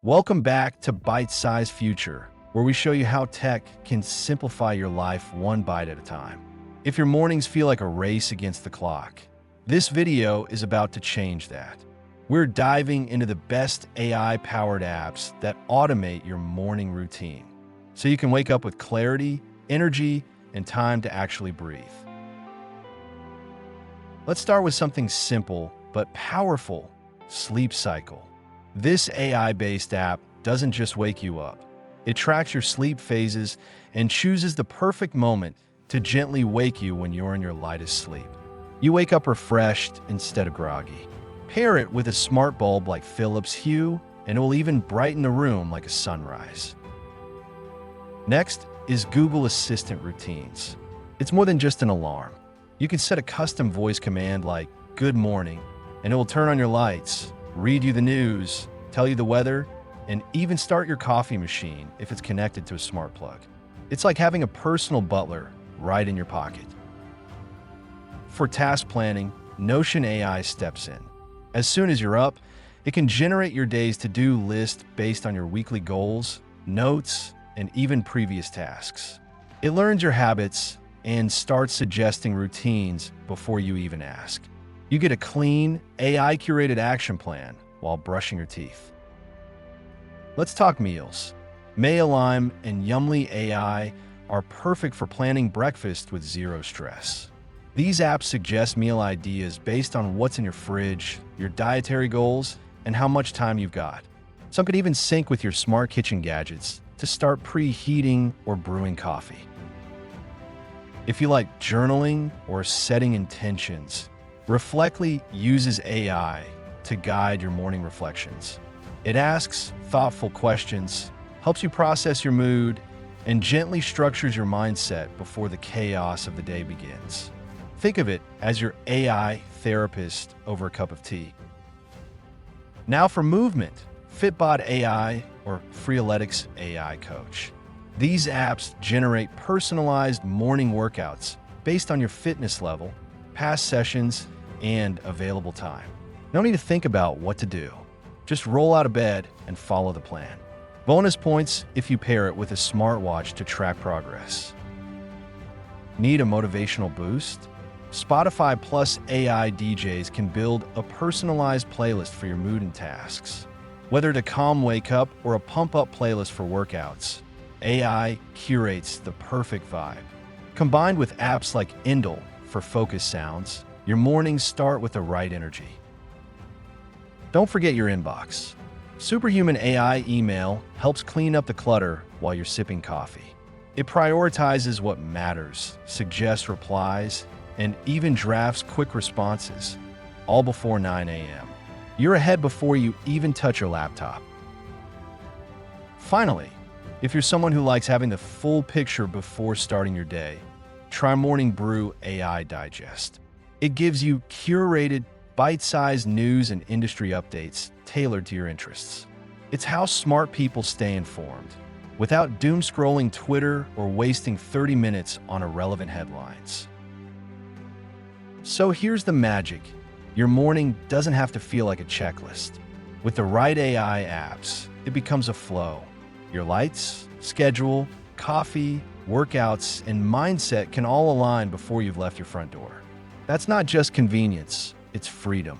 Welcome back to Bite-Sized Future, where we show you how tech can simplify your life one bite at a time. If your mornings feel like a race against the clock, this video is about to change that. We're diving into the best AI-powered apps that automate your morning routine, so you can wake up with clarity, energy, and time to actually breathe. Let's start with something simple but powerful: Sleep Cycle. This AI-based app doesn't just wake you up. It tracks your sleep phases and chooses the perfect moment to gently wake you when you're in your lightest sleep. You wake up refreshed instead of groggy. Pair it with a smart bulb like Philips Hue, and it will even brighten the room like a sunrise. Next is Google Assistant Routines. It's more than just an alarm. You can set a custom voice command like "Good morning," and it will turn on your lights, read you the news, tell you the weather, and even start your coffee machine if it's connected to a smart plug. It's like having a personal butler right in your pocket. For task planning, Notion AI steps in. As soon as you're up, it can generate your day's to-do list based on your weekly goals, notes, and even previous tasks. It learns your habits and starts suggesting routines before you even ask. You get a clean, AI-curated action plan while brushing your teeth. Let's talk meals. Mayalime and Yumly AI are perfect for planning breakfast with zero stress. These apps suggest meal ideas based on what's in your fridge, your dietary goals, and how much time you've got. Some could even sync with your smart kitchen gadgets to start preheating or brewing coffee. If you like journaling or setting intentions, Reflectly uses AI to guide your morning reflections. It asks thoughtful questions, helps you process your mood, and gently structures your mindset before the chaos of the day begins. Think of it as your AI therapist over a cup of tea. Now for movement, Fitbod AI or Freeletics AI Coach. These apps generate personalized morning workouts based on your fitness level, past sessions, and available time. No need to think about what to do. Just roll out of bed and follow the plan. Bonus points if you pair it with a smartwatch to track progress. Need a motivational boost? Spotify Plus AI DJs can build a personalized playlist for your mood and tasks. Whether to calm wake up or a pump-up playlist for workouts, AI curates the perfect vibe. Combined with apps like Indle for focus sounds, your mornings start with the right energy. Don't forget your inbox. Superhuman AI Email helps clean up the clutter while you're sipping coffee. It prioritizes what matters, suggests replies, and even drafts quick responses, all before 9 a.m. You're ahead before you even touch your laptop. Finally, if you're someone who likes having the full picture before starting your day, try Morning Brew AI Digest. It gives you curated, bite-sized news and industry updates tailored to your interests. It's how smart people stay informed, without doom-scrolling Twitter or wasting 30 minutes on irrelevant headlines. So here's the magic. Your morning doesn't have to feel like a checklist. With the right AI apps, it becomes a flow. Your lights, schedule, coffee, workouts, and mindset can all align before you've left your front door. That's not just convenience, it's freedom.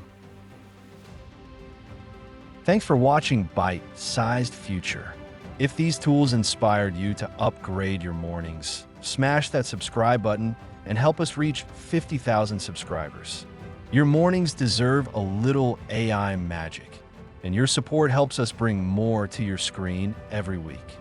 Thanks for watching Bite-Sized Future. If these tools inspired you to upgrade your mornings, smash that subscribe button and help us reach 50,000 subscribers. Your mornings deserve a little AI magic, and your support helps us bring more to your screen every week.